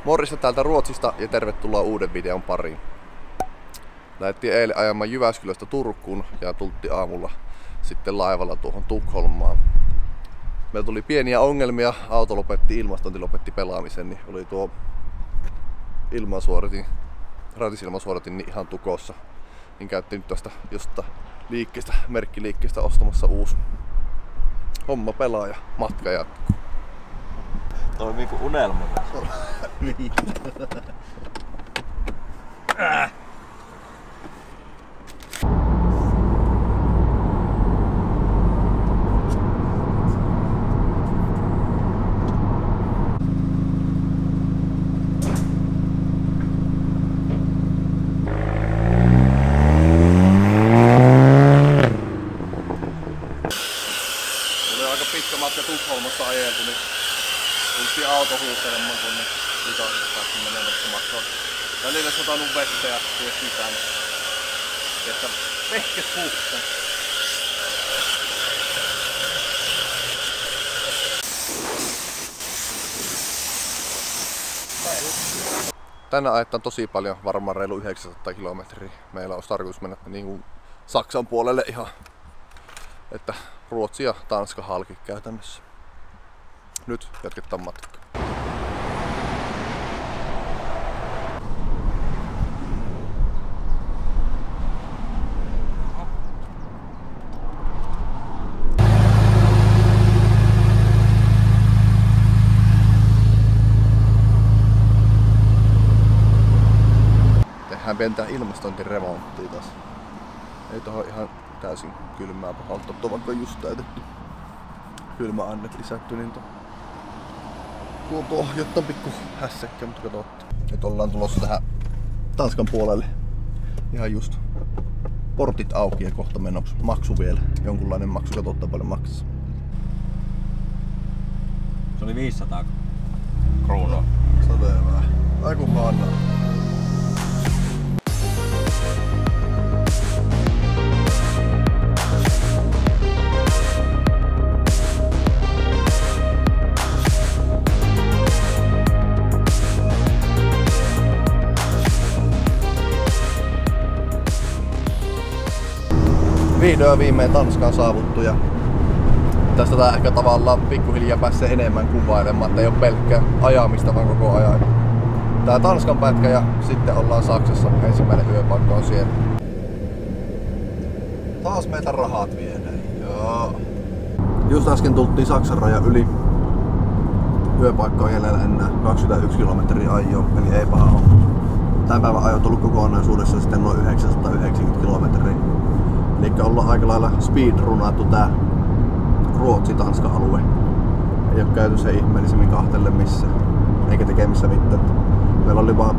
Morjesta täältä Ruotsista ja tervetuloa uuden videon pariin. Lähdettiin eilen ajamaan Jyväskylästä Turkuun ja tultiin aamulla sitten laivalla tuohon Tukholmaan. Meillä tuli pieniä ongelmia, auto lopetti, ilmastointi lopetti pelaamisen, niin oli tuo ratisilmansuodatin niin ihan tukossa. Niin käytiin nyt tästä jostain liikkeestä, merkkiliikkeestä ostamassa uusi. Homma pelaa ja matka jatkuu. Toimii kuin unelma. Niin. Pitkä matka Tukholmasta ajeltu, niin tultiin auto huutelemaan tuonne Itaaliasta menemässä matkaan. Välillä satanut vettä ja ties mitään. Että vehkes puhtaa. Tänään ajetaan tosi paljon, varmaan reilu 900 kilometriä. Meillä olisi tarkoitus mennä niin kuin Saksan puolelle ihan, että Ruotsi ja Tanska halki käytännössä. Nyt jatketaan matkaa. Tehdään pientä ilmastointiremonttia taas. Ei tohon ihan täysin kylmää pahalta, vaikka on just täytetty kylmäannet lisätty, niin tuo jotta on pikku hässäkkä, mutta katsotte. Nyt ollaan tulossa tähän Tanskan puolelle. Ihan just portit auki ja kohta menoksi. Maksu vielä. Jonkunlainen maksu, katsotaan paljon maksaa. Se oli 500 kruunua. Sateenvää. Ai kun annaa. Vihdoin viimein Tanskaan saavuttu ja tästä tää ehkä tavallaan pikkuhiljaa pääsee enemmän kuvailemaan, että ei oo pelkkää ajamista vaan koko ajan. Tää Tanskan pätkä ja sitten ollaan Saksassa, ensimmäinen yöpaikka on siellä. Taas meitä rahat vienee, joo. Just äsken tultiin Saksan rajan yli. Yöpaikka on jäljellä enää 21 kilometriä ajoa, eli ei paha ole. Tän päivän ajo on tullut kokonaisuudessa sitten noin 990 kilometriä. Eli ollaan aika lailla speedrunattu tää Ruotsi-Tanska alue. Ei oo käyty se ihmeellisemmin kahtelle missä, eikä tekemissä mitään. Meillä oli vaan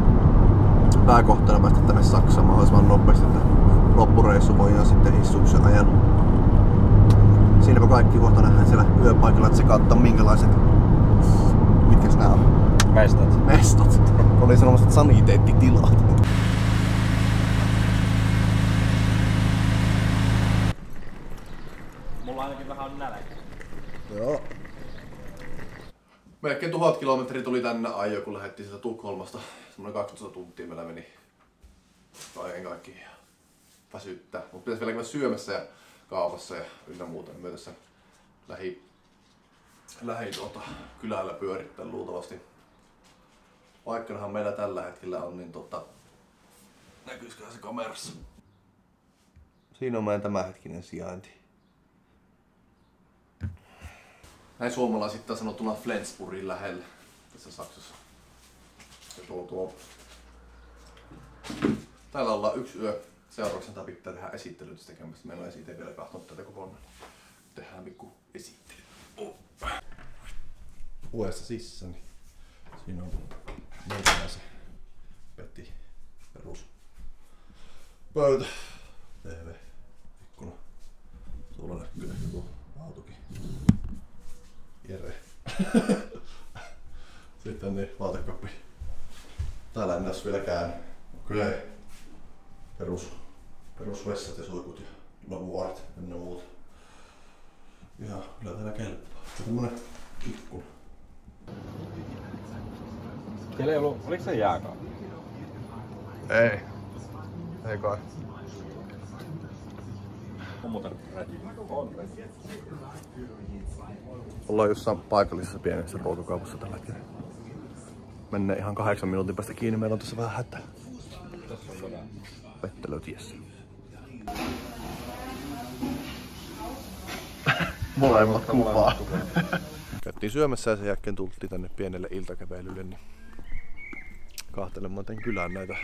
pääkohteena päästä tänne Saksaan mahdollisimman nopeasti, että loppureissu voidaan sitten hissuksen ajan. Siinäpä kaikki, kohta nähdään siellä yöpaikalla, että se katsoo minkälaiset, mitkäs nää on? Mestat. Mestat. Oli sanomassa saniteettitilat. Mulla ainakin vähän on nälkä. Joo. Melkein 1000 kilometriä tuli tänne ajo, kun lähdettiin sieltä Tukholmasta. Semmoinen 12 tuntia meillä meni kaiken kaikkiaan väsyttää. Mut pitäis vielä käydä syömässä ja kaupassa ja ynnä muuta. Me tässä kylällä pyörittää luultavasti. Paikkanahan meillä tällä hetkellä on, niin näkyisiköhän se kamerassa. Siinä on meidän tämänhetkinen sijainti. Näin suomalaisittain sanottuna Flensburgin lähellä tässä Saksassa. Ja täällä ollaan yksi yö. Seuraavaksi tää pitää tehdä esittelyt tekemässä. Meillä on esite vielä kahtonut tätä kokonaan. Tehdään pikku esittely. Uudessa sissä, niin siinä on meikäläisen Peti perus pöytä, TV, ikkuna. Tuolla näkyy tuo autokin. Jere. Sitten niin vaatekappi. Täällä en näs vielä käänny. Kyllä perusvessat ja suikut ja lavuaarit ynnä muuta. Ja kyllä täällä kelpaa. Tämmönen ikkuna. Siellä ei ollut, oliko se jääkaappi? Ei. Ei kai. On muuten räti. On räti. Ollaan jossain paikallisessa pienessä ruokakaupassa tällä hetkellä. Mennään ihan 8 minuutin päästä kiinni, meillä on tässä vähän hätää. Tässä on vähän. Vettelö tiessä. Molemmat kuvaa. Käyttiin syömässä ja sen jälkeen tultiin tänne pienelle iltakävelylle niin kahtelemaan tämän kylän näitä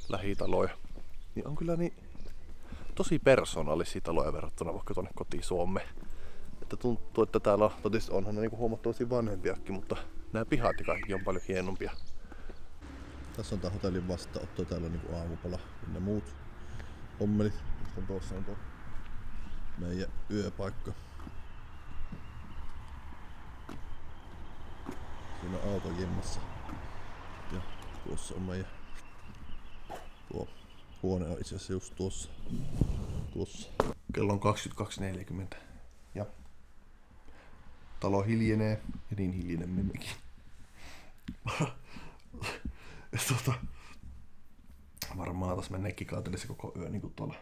lähitaloja. Niin on kyllä niin tosi persoonallisia taloja verrattuna vaikka tuonne kotiin Suomeen. Että tuntuu, että täällä on, tietysti onhan ne niinku huomattavasti vanhempiakin, mutta nämä pihat ja kaikki on paljon hienompia. Tässä on tää hotellin vastaanotto, täällä on niinku aamupala ja muut hommelit. Tuossa on tuo meidän yöpaikka. Siinä on auto jemmassa. Ja tuossa on meidän tuo huone on itse asiassa just tuossa. Kello on 22.40 ja talo hiljenee ja niin hiljenemmekin. Varmaan taas mennään kikaatellessa koko yö niin kuin tuolla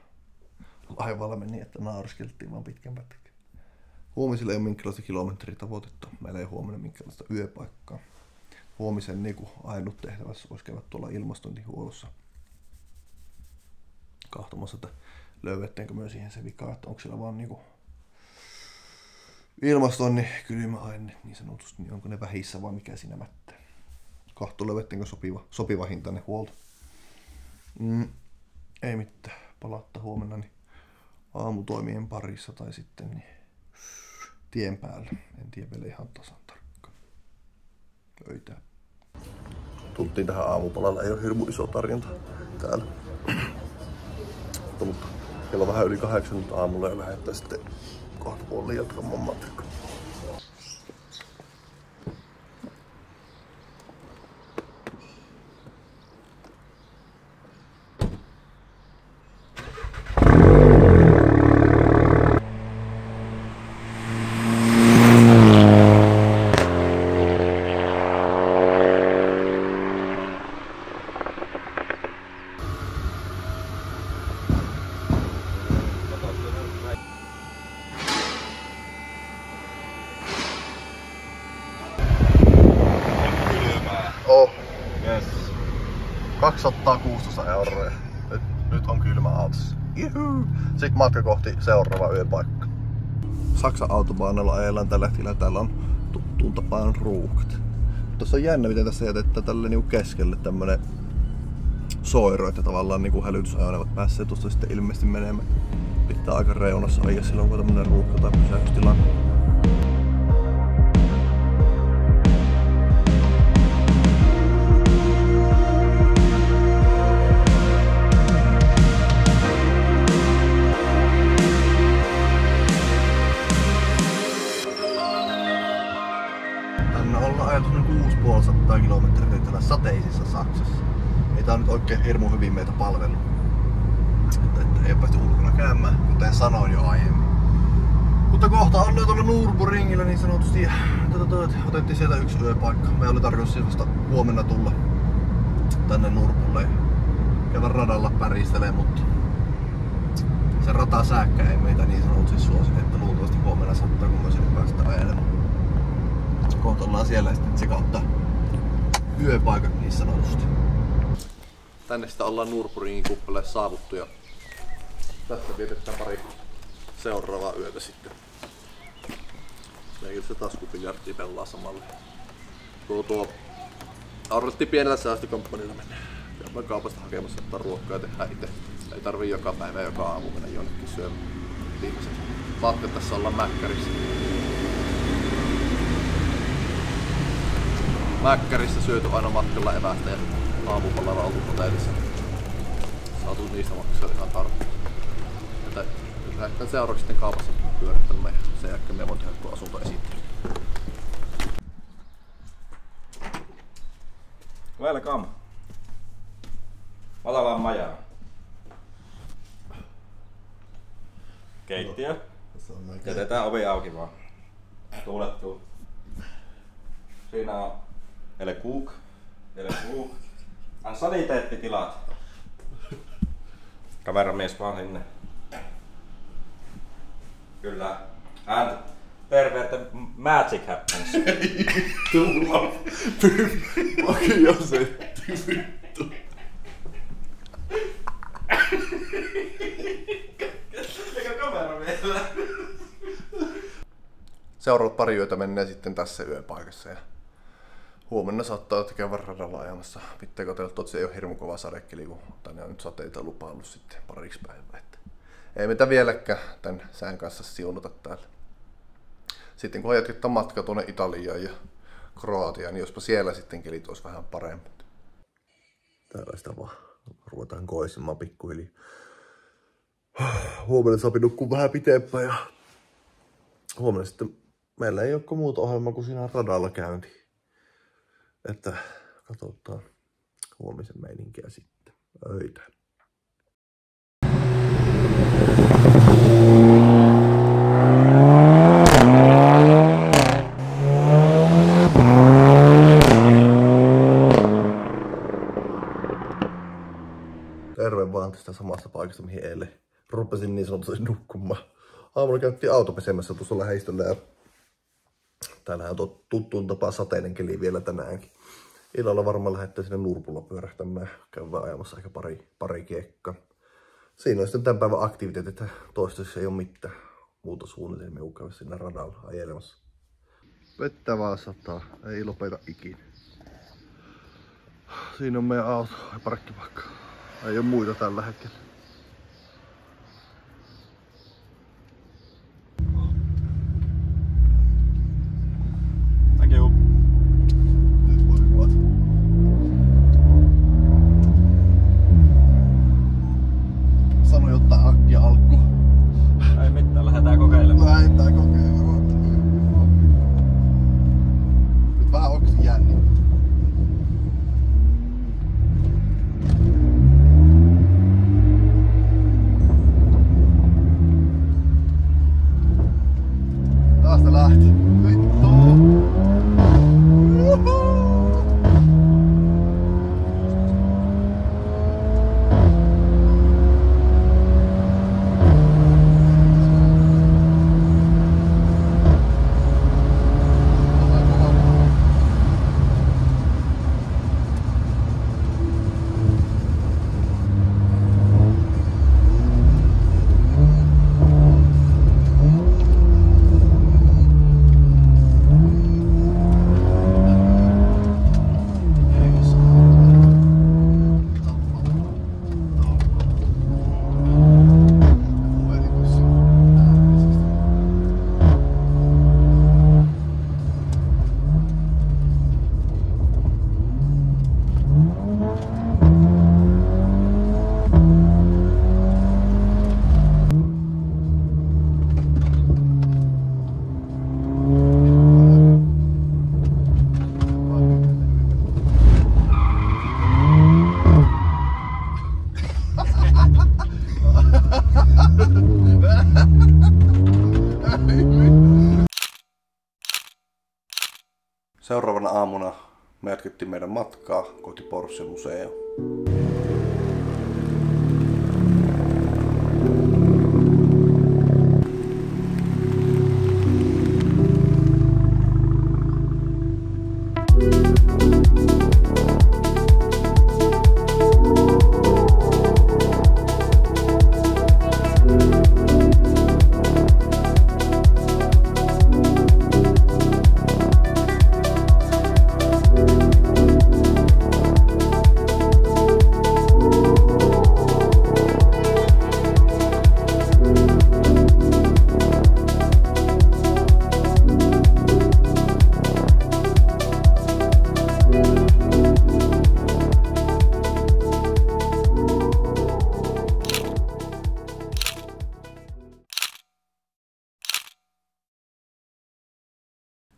laivalla meni, että nauriskeltiin vaan pitkän pätkän. Huomisella ei ole minkälaista kilometritavoitetta. Meillä ei huomenna minkälaista yöpaikkaa. Huomisen niin ainut tehtävässä olisi käydä tuolla ilmastointihuollossa kahtomassa, että löydetäänkö myös siihen se vika, että onko siellä vaan niinku ilmastoinnin kylmäaine niin sanotusti, niin onko ne vähissä vai mikä siinä mättää. Kahto löydetäänkö sopiva hintainen huolto. Ei mitään, palatta huomenna niin aamutoimien parissa tai sitten niin tien päällä. En tiedä vielä ihan tasan tarkkaan. Löytää. Tultiin tähän aamupalalla, ei ole hirmu iso tarjonta täällä. Mutta kello on vähän yli 8 aamulla ja lähdetään sitten kohta puolella jatkamaan matkaa. Oh. Yes. 216 €. Nyt on kylmä autossa. Juhu. Sitten matka kohti seuraava yöpaikka. Saksan autobaanalla ajellaan tällä hetkellä. Täällä on tuttuun tapaan ruuhkat. Tuossa on jännä, miten tässä jätetään tälle niinku keskelle tämmönen soiro, että tavallaan niinku hälytysajoneuvot pääsee tuosta sitten ilmeisesti menemään. Pitää aika reunassa ajaa silloin, kun on tämmönen ruuhka tai pysähdystilanne. Ollaan ajeltu 6500 kilometriä täällä sateisissa Saksassa. Ei tää nyt oikein hirmu hyvin meitä palvellut. Että ei päästy ulkona käymään, kuten sanoin jo aiemmin. Mutta kohta ollaan tuolla Nürburgringillä niin sanotusti ja otettiin sieltä yksi yöpaikka. Me oli tarkoitus vasta huomenna tulla tänne Nurbulle ja käydä radalla päristelee, mutta se ratasääkkä ei meitä niin sanotusti suosi, että luultavasti huomenna saattaa kun me sinne päästä ajelemaan. Kohta ollaan siellä ja sitten se kautta yöpaikat niin sanotusti. Tänne sitä ollaan Nürburgringin kuppelle saavuttu ja tässä vietetään pari seuraavaa yötä sitten. Meillä se taskubiljardia pelaa samalle. Tuo arvotettiin pienellä säästökamppanilla mennä. Käydään kaupasta hakemassa ottaa ruokkaa ja tehdään itse. Ei tarvii joka päivä joka aamu mennä jonnekin syömään. Viimeiset matkat tässä ollaan Mäkkärissä. Mäkkärissä syöty aina matkalla evästä ja aamupalalla oltu hotellissa. Saatu niistä maksaa ihan tarpeen. Lähdetään seuraavaksi sitten kaupassa pyörittämään ja sen jälkeen me voin tehdä tuo asunto esittely. Welcome. Matalaan majaa. Keittiö. Jätetään ovi auki vaan. Tuulet tuu. Siinä on Elle Cook, Saniteettitilat. Kameramies vaan sinne. Kyllä. And pervert magic happens. Tulla. Vakio setti, vittu. Eikä kameramies. Seuraavat pari yötä menee sitten tässä yöpaikassa ja huomenna saattaa käydä radalla ajamassa. Pitääkö teillä totsi ei ole hirmu kova sadekeli, kun tänne on nyt sateita lupaillut sitten pariksi päivää. Ei mitä vieläkään tän sään kanssa siunata täällä. Sitten kun jatketaan matka tuonne Italiaan ja Kroatiaan, niin jospa siellä sitten kelit olisi vähän paremmat. Täällä sitä vaan ruvetaan koisimaan pikkuhiljaa. Huomenna saa nukkua vähän pitempään ja huomenna sitten meillä ei ole muuta ohjelmaa kuin siinä radalla käynti. Että katsotaan huomisen meininkiä sitten. Öitä. Terve vaan tästä samasta paikasta, mihin eilen rupesin niin sanotusti nukkumaan. Aamulla käytiin autopesemässä tuossa lähistöllä ja täällähän on tuttuun tapaa sateinen keli vielä tänäänkin. Illalla varmaan lähdetään sinne Nurpulla pyörähtämään. Käydään ajamassa ehkä pari kiekkaa. Siinä on sitten tämän päivän aktiviteetit. Toistaiseksi ei ole mitään muuta suunnitelmia kuin käydä siinä radalla ajelemassa. Vettä vaan sataa. Ei lopeta ikinä. Siinä on meidän auto ja parkkipaikka. Ei ole muita tällä hetkellä. Thank you. Sano jotain akkia alkuun. Ei mitään, lähdetään kokeilemaan. Lähdetään kokeilemaan. Nyt vähän oksi jänni. Taas se lähti. Vittu! Seuraavana aamuna me jatkettiin meidän matkaa kohti Porsche-museoa.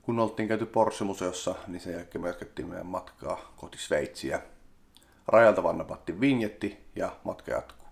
Kun oltiin käyty Porsche-museossa, niin sen jälkeen me jatkettiin meidän matkaa kohti Sveitsiä. Rajalta vaan napattiin vinjetti ja matka jatkuu.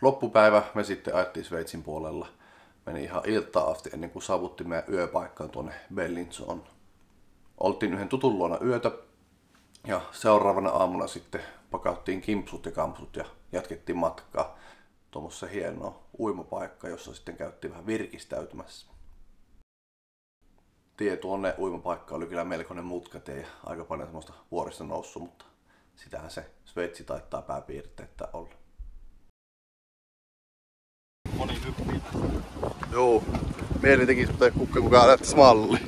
Loppupäivä me sitten ajettiin Sveitsin puolella. Meni ihan iltaa asti ennen kuin saavuttiin meidän yöpaikkaan tuonne Bellinzoon. Oltiin yhden tutun luona yötä ja seuraavana aamuna sitten pakattiin kimpsut ja kampsut ja jatkettiin matkaa tuommoisessa hienoa uimapaikkaa, jossa sitten käytiin vähän virkistäytymässä. Tie tuonne uimapaikkaan oli kyllä melkoinen mutkatie ja aika paljon semmoista vuorista noussut, mutta sitähän se Sveitsi taittaa pääpiirteitä olla. Moni hyppii. Joo, mieli tekisi, mutta ei kukaan näyttäisi mallia.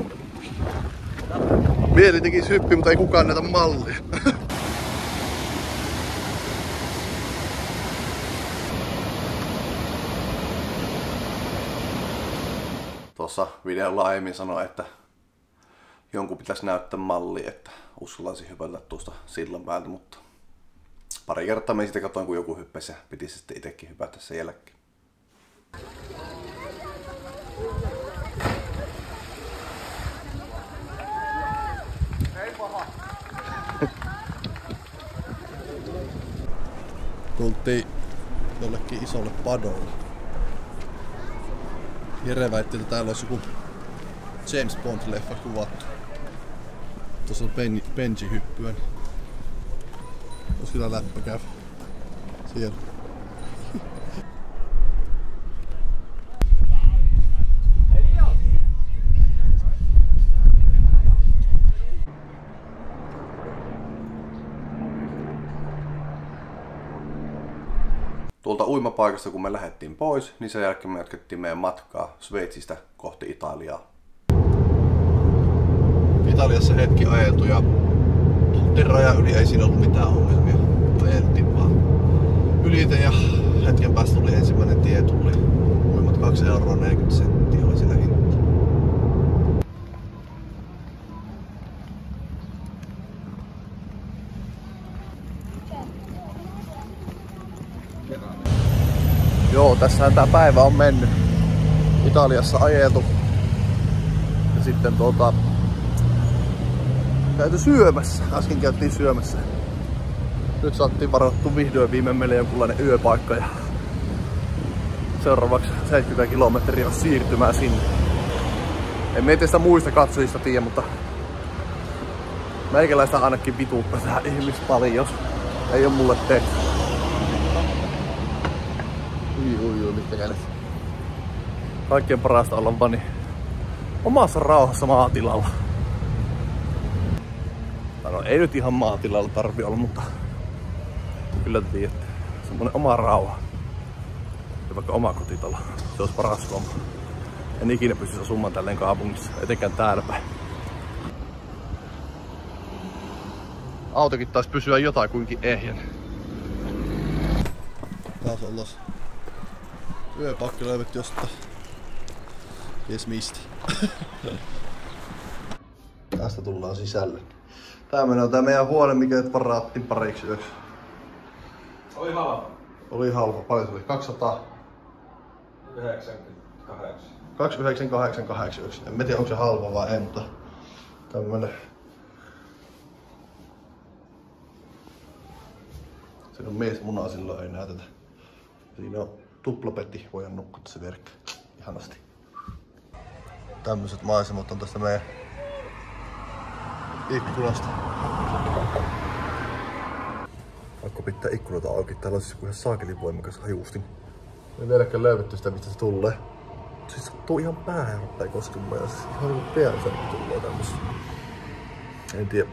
Mieli tekisi hyppiä, mutta ei kukaan näytä mallia. Tuossa videolla aiemmin sanoin, että jonkun pitäisi näyttää mallia, että uskaltaisi hypätä tuosta sillan päältä, mutta pari kertaa me sitten katsoin, kun joku hyppäsi ja piti sitten itsekin hypätä sen jälkeen. Ei paha. Tultiin jollekin isolle padolle. Jere väitti, että täällä olisi joku James Bond-leffa kuvattu. Tuossa on Benji hyppyä. Olis kyllä läppä käy siellä. Tuolta uimapaikasta kun me lähdettiin pois, niin sen jälkeen me jatkettiin meidän matkaa Sveitsistä kohti Italiaa. Italiassa hetki ajeltu ja tultiin rajan yli, ei siinä ollut mitään ongelmia. Ajeltiin vaan ylite ja hetken päästä tuli ensimmäinen tietulli. Uimat 2,40 € oli sillä hinta. Joo, tässähän tää päivä on mennyt. Italiassa ajeltu. Ja sitten käyty syömässä. Äsken käytiin syömässä. Nyt saattiin varattu vihdoin viimein meille jonkunlainen yöpaikka. Ja seuraavaksi 70 kilometriä on siirtymää sinne. En meitä sitä muista katsojista tiedä, mutta meikäläistä ainakin vituuttaa tää ihmis paljon. Ei oo mulle tehty. Ui, mitkä kädet. Kaikkein parasta olla vaan niin omassa rauhassa maatilalla. No ei nyt ihan maatilalla tarvi olla, mutta kyllä te tiedätte. Semmonen oma rauha. Ja vaikka oma kotitalo. Se olisi paras homma. En ikinä pystyisi asumaan tälleen kaupungissa, etenkään täällä päin. Autokin taisi pysyä jotakuinkin ehjänä. Taas ollaan yöpakki löydetty jostain. Ties mistä. Tästä tullaan sisälle. Tämmönen on tää meidän huone, mikä nyt varattiin pariksi yöksi. Oli halpa. Oli halpa. Paljon se oli? 200? 298 yksi. En tiedä onko se halpa vai ei, mutta tämmönen. Siinä on mies munaa, silloin ei näytetä. Siinä on tuplapetti, voidaan nukkua tässä vierekkäin. Ihanasti. Tämmöiset maisemat on tästä meidän ikkunasta. Pakko pitää ikkunoita auki. Täällä on siis ihan saakelin voimakas hajuustin. Ei vieläkään löydetty sitä, mistä se tulee. Siis se tuu ihan päähän rupeaa koskemaan. Ja siis ihan niinku päänsä tulee tämmössä. En tiedä.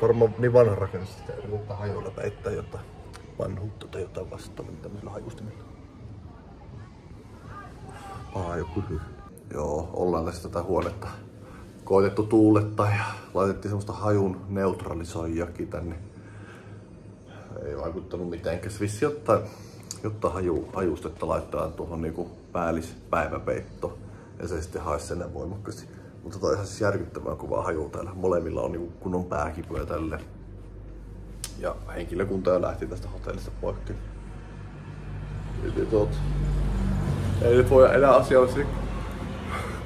Varmaan niin vanha rakennus, että yritetään hajoilla peittää jotain vanhuutta tai jotain vastaavaa tämmöisellä hajustimella. Joku hyvä. Joo, ollaan tässä tätä huonetta koitettu tuulettaa ja laitettiin semmoista hajun neutralisoijakin tänne. Ei vaikuttanut mitenkään. Vissi jotta hajustetta laittaa tuohon niinku päällispäiväpeitto ja se sitten haisi sen voimakkaasti. Mutta toi on ihan siis järkyttävää kuvaa hajua täällä. Molemmilla on niinku kunnon pääkipuja tälle. Ja henkilökunta jo lähti tästä hotellista poikki. Ei nyt voi enää asiallisesti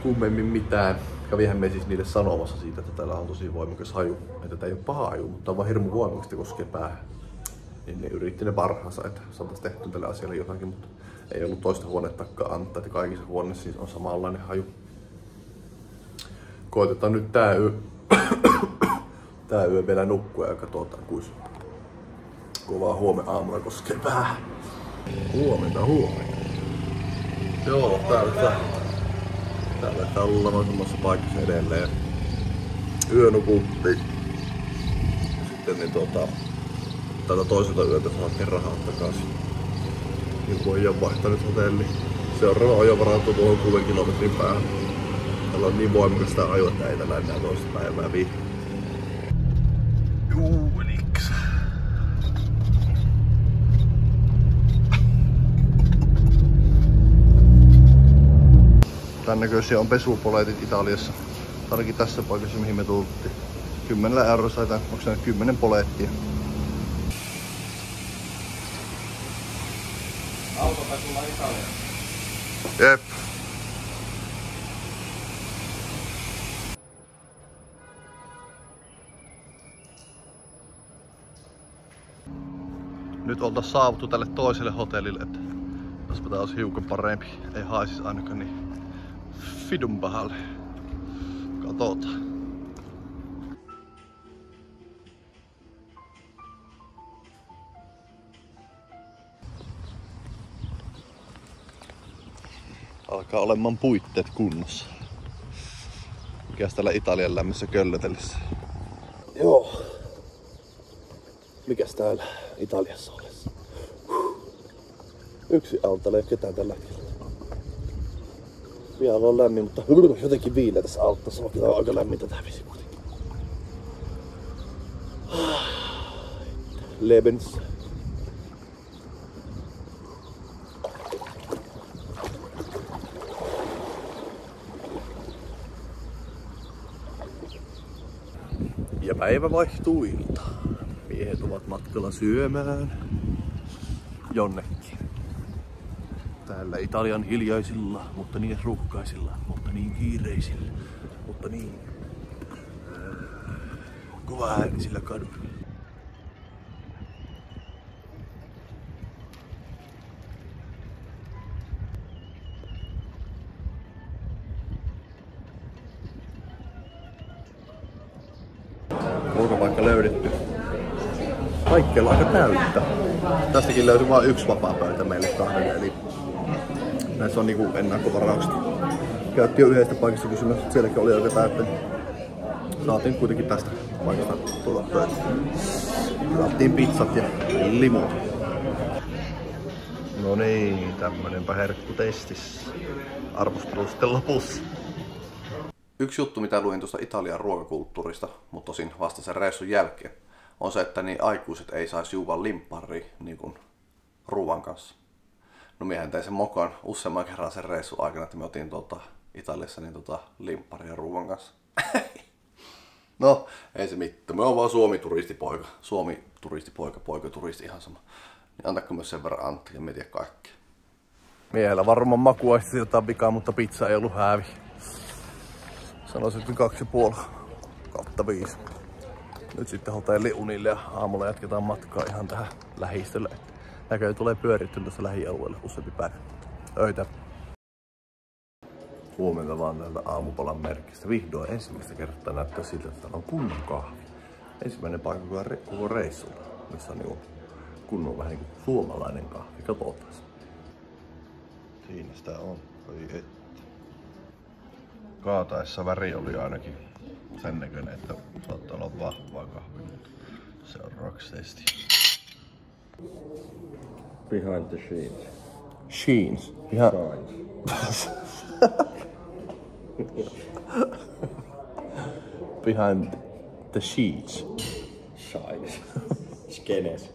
kummemmin mitään. Kävihän me siis niille sanomassa siitä, että täällä on tosi voimakas haju. Että tää ei oo paha haju, mutta on vaan hirmu voimakasta koskee päähän. Niin ne yritti ne parhaansa, että saataisiin tehty tälle asialle jotakin, mutta ei ollut toista huonettakaan antaa, että kaikissa huoneissa siis on samanlainen haju. Koitetaan nyt tää yö vielä nukkua ja katsotaan kuis kovaa huomenna aamulla koskee päähän. Huomenta. Joo, täällä ollaan noin samassa paikassa edelleen. Yönukuttiin. Sitten niin tältä toiselta yöltä saatiin rahaa takaisin. Niin voidaan vaihtaa nyt hotelli. Seuraava ajo varattu tuohon 6 kilometrin päähän. Täällä on niin voimakas tää ajo, että ei tällä enää toista päivää vii. Juuliks. Tän näköisiä on pesupoletit Italiassa. Ainakin tässä paikassa mihin me tultiin. 10 € sai tän, onks näin 10 polettia. Autopesulla Italiassa. Jep. Nyt oltais saavuttu tälle toiselle hotellille, että jospa tää olisi hiukan parempi. Ei haisis ainakaan niin fidun pahalle. Katsotaan. Alkaa olemaan puitteet kunnossa. Mikäs täällä Italian lämmössä köllötellessä? Joo. Mikäs täällä Italiassa olisi? Yksi auto, ei ketään tällä hetkellä. Vielä on lämmin, mutta jotenkin viileä tässä autossa. On aika lämmintä tää vesi kuitenkin. Lebens. Ja päivä vaihtuu iltaan. Miehet ovat matkalla syömään jonnekin. Täällä Italian hiljaisilla, mutta niin ruuhkaisilla, mutta niin kiireisillä, mutta niin kovaäänisillä kaduilla. Ruokapaikka löydetty. Kaikkialla aika täyttä. Tästäkin löytyi vain yksi vapaa pöytä meille kahdelle, eli näissä on niinku ennakkovaraukset. Käytiin jo yhdestä paikasta kysymässä, että sielläkin oli aika täyttä. Saatiin kuitenkin tästä paikasta tulla pöytä. Saatiin pizzat ja limut. No niin, tämmönenpä herkkutestis. Arvostelu sitten lopussa. Yksi juttu, mitä luin tuosta Italian ruokakulttuurista, mutta tosin vasta sen reissun jälkeen, on se, että niin aikuiset ei saisi juua limpparia niin kuin ruuan kanssa. No miehän tein sen mokan useamman kerran sen reissun aikana, että me otin Italiassa niin limpparia ruuan kanssa. No, ei se mitään. Me on vaan Suomi-turistipoika. Suomi-turistipoika, poika-turisti, ihan sama. Niin antaako myös sen verran antti ja mietiä kaikkea. Miehellä varmaan maku olisi siltä vikaa, mutta pizza ei ollut häävi. Sanoisin, että 2,5/5. Nyt sitten hotelliunille ja aamulla jatketaan matkaa ihan tähän lähistölle. Näköjään tulee pyörittyä tässä lähialueelle useampi päivä. Öitä. Huomenta vaan täältä aamupalan merkistä. Vihdoin ensimmäistä kertaa näyttää siltä, että täällä on kunnon kahvi. Ensimmäinen paikka koko reissulla, missä on niinku kunnon vähän niinku suomalainen kahvi. Katsotaan. Siinä sitä on. Oi et. Kaataessa väri oli ainakin sen näköinen, että saattaa olla vahvaa kahvia, mutta seuraavaksi testi. Behind the sheets. Sheens. Behind the sheets. Shines. Skenes.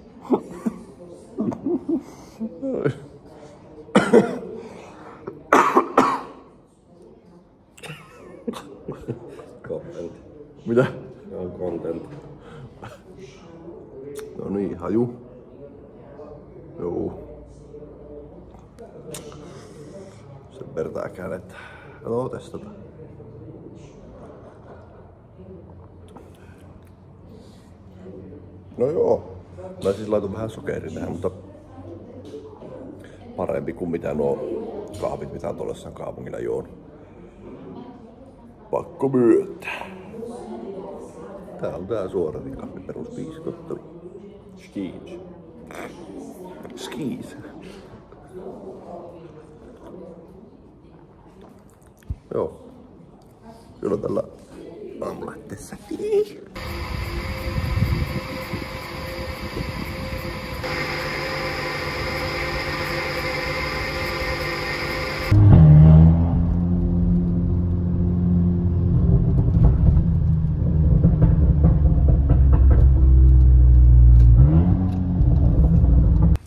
Content. Mitä? Se on content. No niin, haju. Joo. Sen vertaakään, että Joo, testata. No joo. Mä siis laitan vähän sokeria tähän, mutta parempi kuin mitä nuo kahvit, mitä tuolla kaupungilla juon. Pakko myöntää. Tää on tää suoratin kahvi perus 5 kotteli. Skis. Skis. Joo. Kyllä tällä aamulähteessä.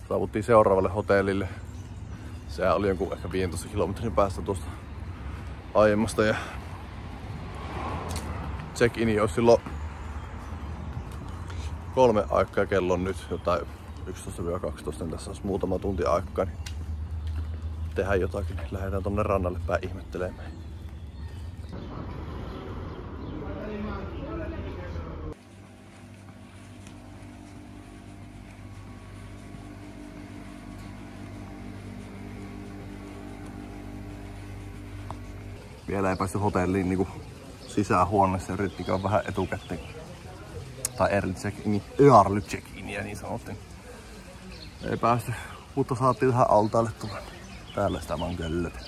Saavuttiin seuraavalle hotellille. Sehän oli jonkun ehkä 15 kilometrin päästä tuosta aiemmasta ja check-in olisi silloin 3 aikaa ja kello on nyt jotain 11-12, niin tässä olisi muutama tunti aikaa, niin tehdään jotakin, niin lähdetään tonne rannalle päin ihmettelemään. Vielä ei päästy hotelliin niinku sisähuoneessa, yrittikään vähän etukäteen. Tai early check-inia niin sanottiin. Ei päästy, mutta saatiin tähän altaalle tulla. Täällä sitä vaan köllötä.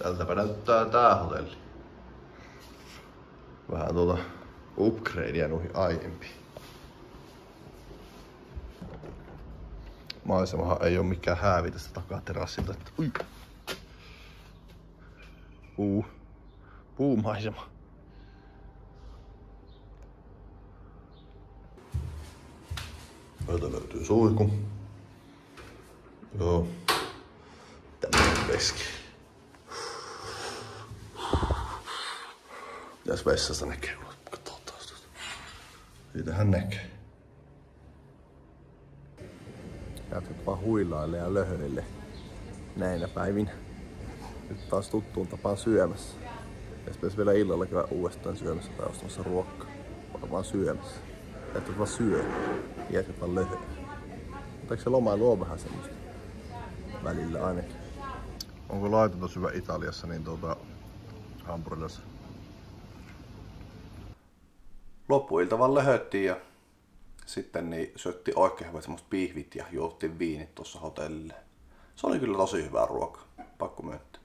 Tältäpä näyttää tää hotelli. Vähän upgradea noihin aiempiin. Maisemahan ei oo mikään häävi tästä takaterassilta. Ui. Puumaisema. Täältä löytyy suihku. Joo. Tämmönen veski. Mitäs vessasta näkee ulos? Katsotaan tuosta. Siitähän näkee. Jatkat vaan huilaille ja löhöille näinä päivinä. Nyt taas tuttuun tapaan syömässä. Ja sitten vielä illalla käydä uudestaan syömässä tai ostamassa ruokaa. Vaan syömässä. Jätkät vaan syö. Jätkät vaan löhöä. Mutta eikö se lomailu ole vähän semmoista? Välillä ainakin. Onko laitonta syödä Italiassa niin hampurilassa? Loppuilta vaan löhöttiin ja sitten niin syöttiin oikein hyvät semmoset pihvit ja juottiin viinit tuossa hotellille. Se oli kyllä tosi hyvää ruokaa. Pakko myöntää.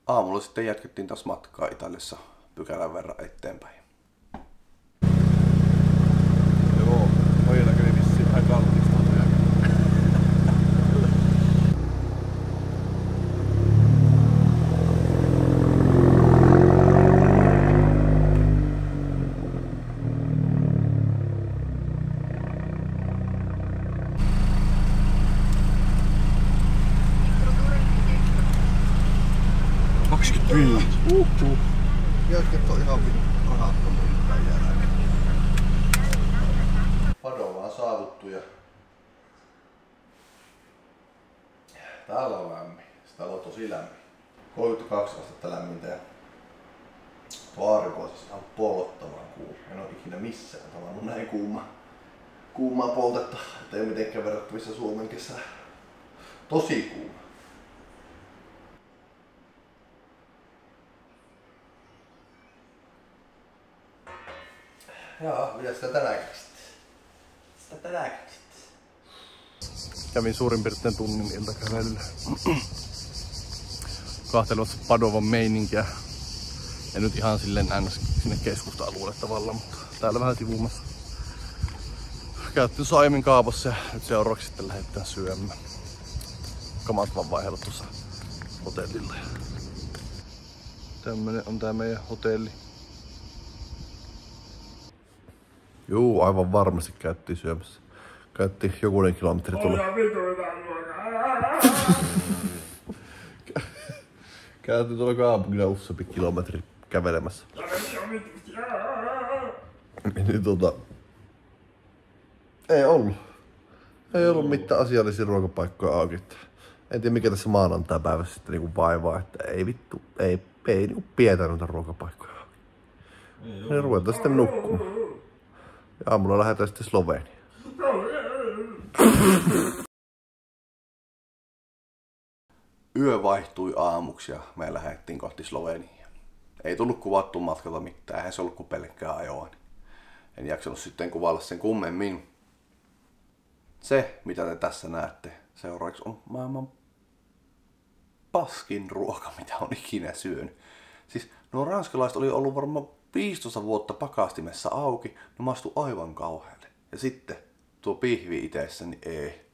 Aamulla sitten jatkettiin taas matkaa Italiassa pykälän verran eteenpäin. Joo, pojilla kävi vissiin vähän kallista. Jätket on ihan rahattomia tämän jälkeen. Padova on saavuttu ja täällä on lämmin. Täällä on tosi lämmin. 32 astetta lämmintä ja tuo aurinko on siis ihan polttavan kuuma. En ole ikinä missään tavannut näin kuumaa poltetta. Et ei ole mitenkään verrattavissa Suomen kesään. Tosi kuuma. Joo, mitä sitä tänään käsit? Kävin suurin piirtein tunnin iltakävelyllä. Kahtelemassa Padovan meininkiä. Ja nyt ihan silleen sinne keskusta-alueelle tavallaan, mutta täällä vähän sivuumassa. Käytiin aiemmin kaupassa ja nyt seuraavaksi sitten lähdetään syömään. Kamat vaan vaihella tuossa hotellilla. Tämmönen on tää meidän hotelli. Juu, aivan varmasti käyttiin syömässä. Käyttiin jokunen kilometri tuolla. Käytiin tuolla kaupungilla useampi kilometri kävelemässä. Niin ei ollut mitään asiallisia ruokapaikkoja auki. En tiedä mikä tässä maanantaipäivässä sitten niinku vaivaa, että ei vittu, ei niinku pidetään noita ruokapaikkoja. Ne ruvetaan sitten nukkumaan. Ja aamulla lähdetään sitten Sloveniaan. Yö vaihtui aamuksi ja me lähdettiin kohti Sloveniaa. Ei tullut kuvattua matkalta mitään, eihän se ollut kuin pelkkää ajoa. Niin en jaksanut sitten kuvailla sen kummemmin. Se, mitä te tässä näette seuraavaksi, on maailman paskin ruoka, mitä on ikinä syönyt. Siis nuo ranskalaiset oli ollut varmaan 15 vuotta pakastimessa auki, ne maistui aivan kauhealle. Ja sitten tuo pihvi itsessä, niin ei.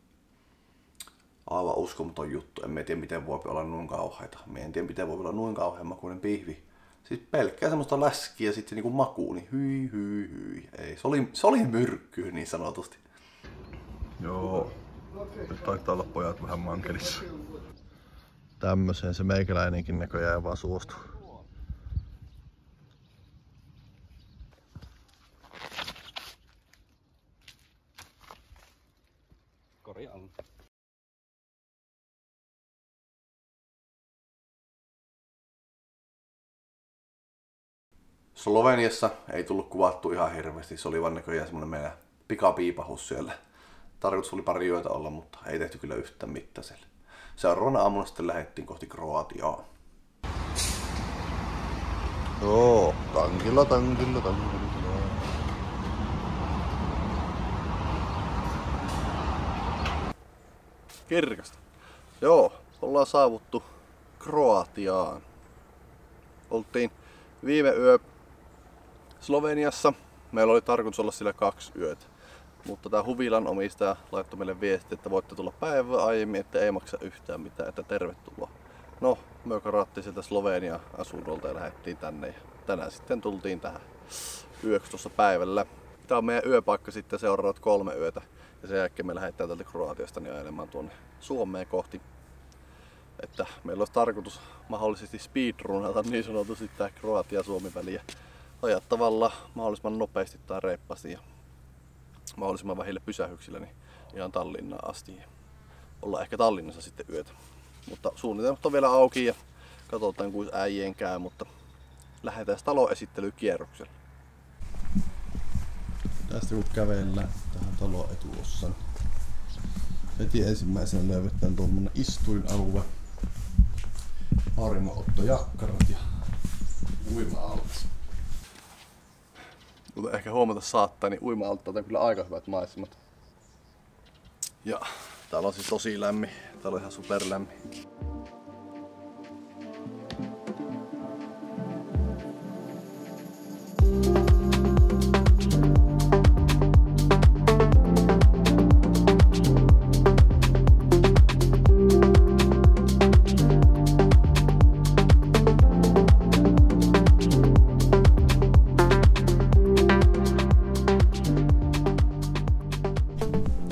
Aivan uskomaton juttu. En tiedä miten voi olla noin kauheita. En tiedä miten voi olla noin kauhean makuinen pihvi. Siis pelkkää semmoista läskiä ja sitten niinku makuu, niin hyi. Ei, se oli myrkkyä niin sanotusti. Joo. Nyt taitaa olla pojat vähän mankelissa. Tämmöiseen se meikäläinenkin näköjään vaan suostuu. Korjaan. Sloveniassa ei tullut kuvattu ihan hirveästi. Se oli vaan näköjään semmonen meidän pikapiipahus siellä. Tarkoitus oli pari yötä olla, mutta ei tehty kyllä yhtään mitään siellä. Seuraavana aamuna sitten lähdettiin kohti Kroatiaa. Joo, tankilla. Kirkasta. Joo, ollaan saavuttu Kroatiaan. Oltiin viime yö Sloveniassa. Meillä oli tarkoitus olla sillä 2 yötä. Mutta tää huvilan omistaja laittoi meille viesti, että voitte tulla päivää aiemmin, että ei maksa yhtään mitään, että tervetuloa. No, me karattiin sieltä Slovenian asunnolta ja lähdettiin tänne. Ja tänään sitten tultiin tähän yöksi tuossa päivällä. Tää on meidän yöpaikka sitten seuraavat 3 yötä. Ja sen jälkeen me lähdetään täältä Kroatiasta niin ajelemaan tuonne Suomeen kohti. Että meillä olisi tarkoitus mahdollisesti speedrunata niin sanotusti tää Kroatia-Suomi-väliä. Ajaa tavallaan mahdollisimman nopeasti tai reippaasti ja mahdollisimman vähille pysähyksillä niin ihan Tallinnaan asti. Ollaan ehkä Tallinnassa sitten yötä. Mutta suunnitelmat on vielä auki ja katsotaan kuinka äijien käy, mutta lähdetään talon esittelykierrokselle. Tästä kun kävellään tähän talon etuossaan, heti ensimmäisenä löydetään tuommoinen istuinalue, auringonottojakkarat ja uima-allas. Kuten ehkä huomata saattaa, niin uima-altaat on kyllä aika hyvät maisemat. Ja täällä on siis tosi lämmin, täällä on ihan superlämmin.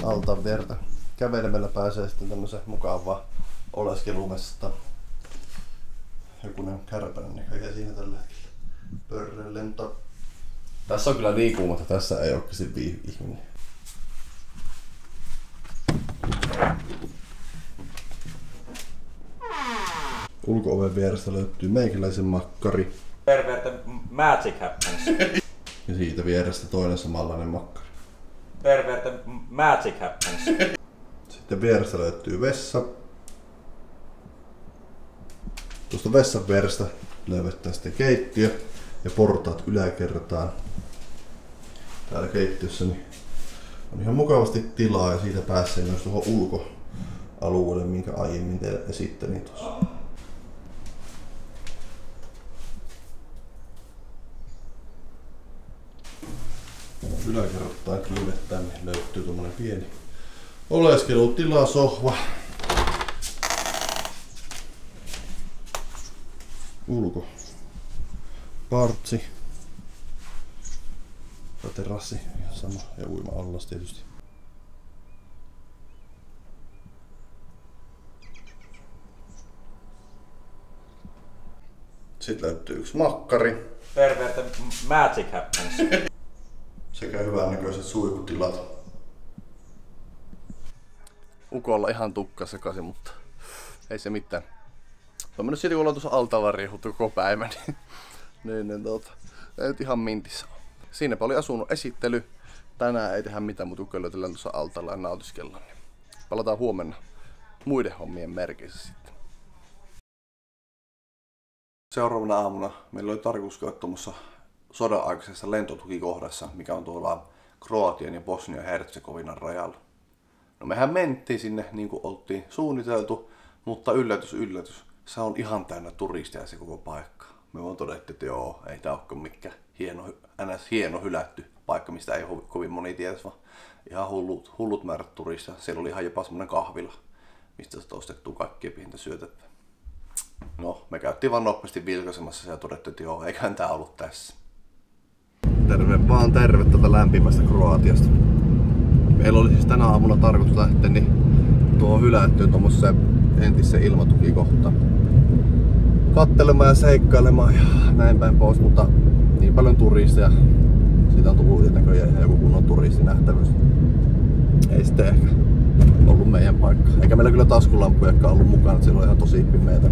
Altaan verta. Kävelemällä pääsee sitten tämmösen mukavaan oleskelumesta. Jokunen kärpänen näköjään siinä tällä hetkellä pörrelle, mutta tässä on kyllä niin kuuma, että tässä ei olekaan ihminen. Ulko-oven vierestä löytyy meikäläisen makkari. Perverte magic happens. Ja siitä vierestä toinen samanlainen makkari. Perverte magic happens. Sitten vierestä löytyy vessa. Tuosta vessan vierestä löydetään sitten keittiö ja portaat yläkertaan. Täällä keittiössä niin on ihan mukavasti tilaa ja siitä pääsee myös tuohon ulkoalueelle, minkä aiemmin teille esittelin tuossa. Yläkertaan kylvettään, niin löytyy tommonen pieni oleskelutila, sohva. Ulko partsi. Terassi, ihan sama, ja uima-allas tietysti. Sitten löytyy yksi makkari. Perverte magic happens. Sekä hyvännäköiset suihkutilat. Ukolla ihan tukka sekaisin, mutta ei se mitään. On mennyt siitä, kun ollaan tuossa altaalla riehuttu koko päivän. Niin, ei nyt ihan mintissä. Siinäpä oli asunut esittely. Tänään ei tehdä mitään, mutta köllötellään tuossa altaalla ja nautiskellaan. Palataan huomenna muiden hommien merkeissä sitten. Seuraavana aamuna meillä oli tarkoitus käydä tuommoissa sodan aikaisessa lentotukikohdassa, mikä on tuolla Kroatian ja Bosnia-Herzegovinan rajalla. No mehän mentiin sinne niin kuin oltiin suunniteltu, mutta yllätys, se on ihan täynnä turisteja se koko paikka. Me vaan todettiin, että joo, ei tää olekaan mikään hieno hylätty paikka, mistä ei kovin moni tiedä, vaan ihan hullut määrät turisteja. Siellä oli ihan jopa semmonen kahvila, mistä se ostettuu kaikkia pientä syötettä. No, me käyttiin vaan nopeasti vilkaisemassa ja todettiin, että joo, eiköhän tää ollut tässä. Terve vaan terve tätä lämpimästä Kroatiasta. Meillä oli siis tänä aamuna tarkoitus lähteä tuohon hylättyyn tuommoiseen entiseen ilmatukikohtaan kattelemaan ja seikkailemaan ja näin päin pois, mutta niin paljon turisteja. Siitä on tullut näköjään ihan joku kunnon turistinähtävyys. Ei sitten ehkä ollut meidän paikka. Eikä meillä kyllä taskulampujakaan ollut mukana, että siellä oli ihan tosi pimeätä.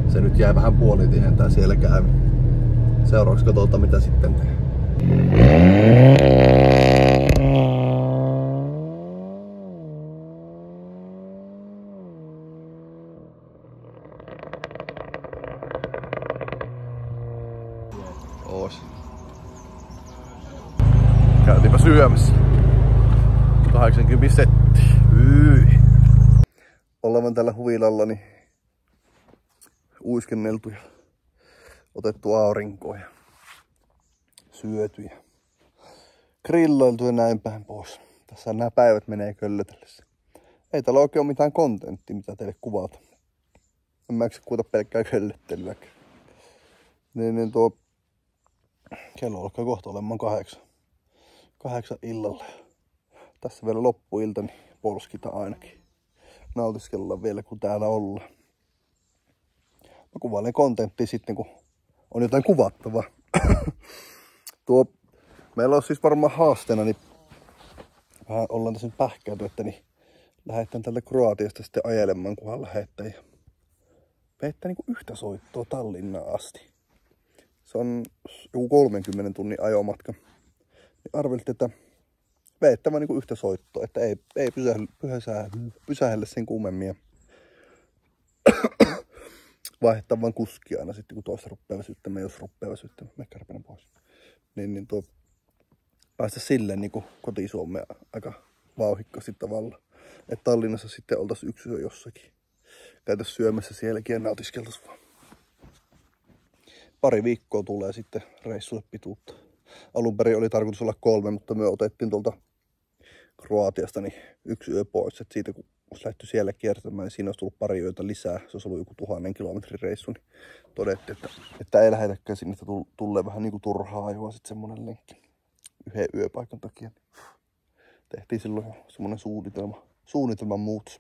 Se nyt jäi vähän puolitiehen tää siellä käy. Seuraavaksi katsotaan mitä sitten tehdään. Oos. Käytiinpä syömässä. 80 setti. Ollaan tällä huvilalla niin uiskenneltu ja otettu aurinkoa ja syöty ja grillailtu ja näin päin pois. Tässä nämä päivät menee köllötellessä. Ei täällä oikein ole mitään kontenttia, mitä teille kuvata. En mä kuvata pelkkää köllöttelyäkään. Niin tuo kello alkaa kohta olemaan 8 illalla. Tässä vielä loppuilta, niin polskitaan ainakin. Nautiskellaan vielä, kun täällä ollaan. Mä kuvailen kontenttia sitten, kun on jotain kuvattavaa. Meillä on siis varmaan haasteena, niin vähän ollaan tässä nyt pähkäyty, että niin lähdetään tältä Kroatiasta sitten ajelemaan, kunhan lähdetään. Ja veetään niin kuin yhtä soittoa Tallinnaan asti. Se on joku 30 tunnin ajomatka. Niin arveltiin, että veettämään niin kuin yhtä soittoa, että ei pysähellä sen kummemmin. Vaihtaa vaan kuskia aina sitten, kun toista rupeaa väsyttämään, jos rupeaa väsyttämään. Mekkarpenen pois. Niin päästä silleen niin koti-Suomeen aika vauhikkaasti tavallaan. Että Tallinnassa sitten oltaisiin yksi yö jossakin. Käytäisiin syömässä sielläkin ja nautiskeltaisiin vaan. Pari viikkoa tulee sitten reissulle pituutta. Alun perin oli tarkoitus olla 3, mutta me otettiin tuolta Kroatiasta niin yksi yö pois. Et siitä kun olisi lähdetty siellä kiertämään, niin siinä olisi tullut pari yötä lisää. Se olisi ollut joku 1000 kilometrin reissu. Niin todettiin, että ei lähdetäkään sinne, että tulee vähän niin kuin turhaa ajoa sitten semmonen lenkki. Yhden yöpaikan takia. Tehtiin silloin semmonen suunnitelman muutos.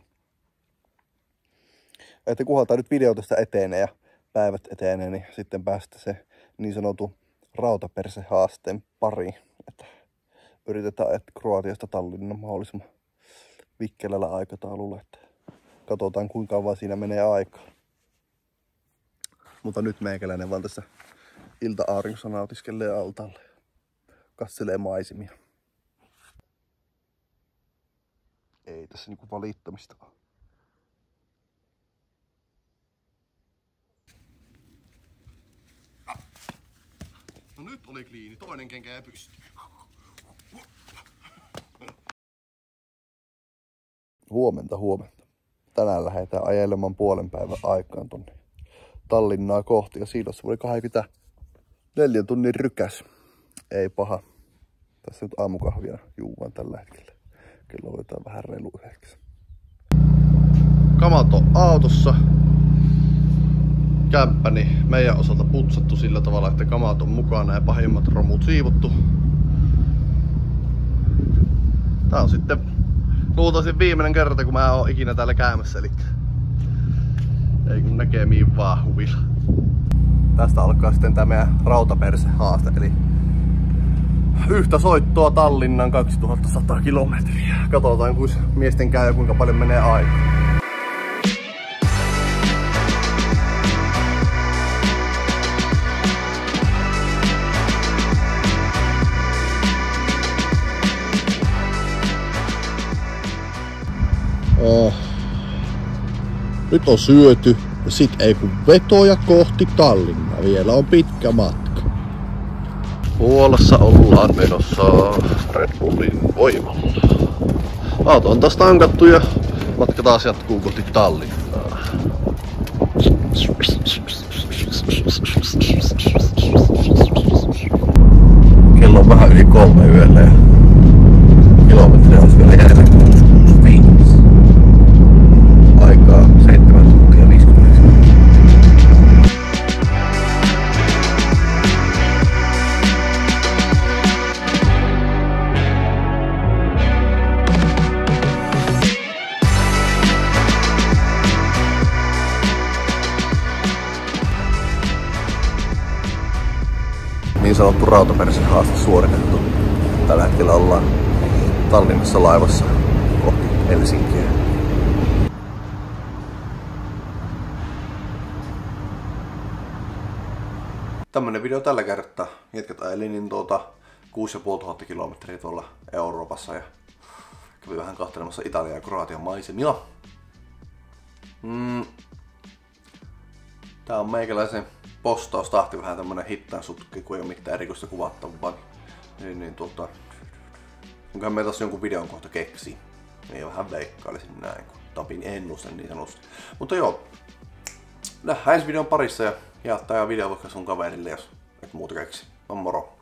Että kunhan tää nyt video tästä etenee ja päivät etenee, niin sitten päästä se niin sanotun rautapersehaasteen pariin. Että yritetään, että Kroatiasta Tallinnan mahdollisimman vikkelällä aikataululla. Että katsotaan kuinka kauan siinä menee aikaa. Mutta nyt meikäläinen vaan tässä ilta-auringossa nautiskelee altaalla ja katselee maisemia. Ei tässä niinku valittamista ole. No nyt oli kliini, toinen kenkä ei pysty. Huomenta. Tänään lähdetään ajelemaan puolen päivän aikaan tonne Tallinnaa kohti ja siilossa oli 24 tunnin rykäs. Ei paha. Tässä nyt aamukahvia juuvan tällä hetkellä. Kello on jotain vähän reilu 9. Kamat on autossa. Kämppäni meidän osalta putsattu sillä tavalla, että kamat on mukana ja pahimmat romut siivottu. Tää on sitten luultavasti viimeinen kerta, kun mä oon ikinä täällä käymässä, eli ei kun näkee mihin vaan huvilla. Tästä alkaa sitten tää meidän rautaperse-haaste, eli yhtä soittoa Tallinnan 2100 kilometriä. Katsotaan kuinka miesten käy ja kuinka paljon menee aikaa. Nyt on syöty ja sit ei kun vetoja kohti Tallinnaa. Vielä on pitkä matka. Puolassa ollaan menossa Red Bullin voimalla. Auto on taas tankattu ja matka taas jatkuu kohti Tallinnaa. Kello on vähän yli 3 yöllä ja kilometriä olisi vielä jäljellä 65. Aikaa 7 tuntia 59. Niin sanottu rautapersihaaste suoritettu. Tällä hetkellä ollaan Tallinnassa laivassa kohti Helsinkiä. Tämmönen video tällä kertaa. Jatketaan Elinin 6500 kilometriä tuolla Euroopassa ja kävin vähän kahtelemassa Italian ja Kroatian maisemia. Tää on meikäläisen postaustahti vähän tämmönen hittansutki, kun ei oo mitään erikoista kuvattavaa. Onkohan me taas jonkun videon kohta keksi. Niin vähän veikkailisin näin, kun tapin ennusten niin sanotusti. Mutta joo, nähdään ensi videon parissa ja jaa tää video vaikka sun kaverille, jos et muuta keksi. On moro!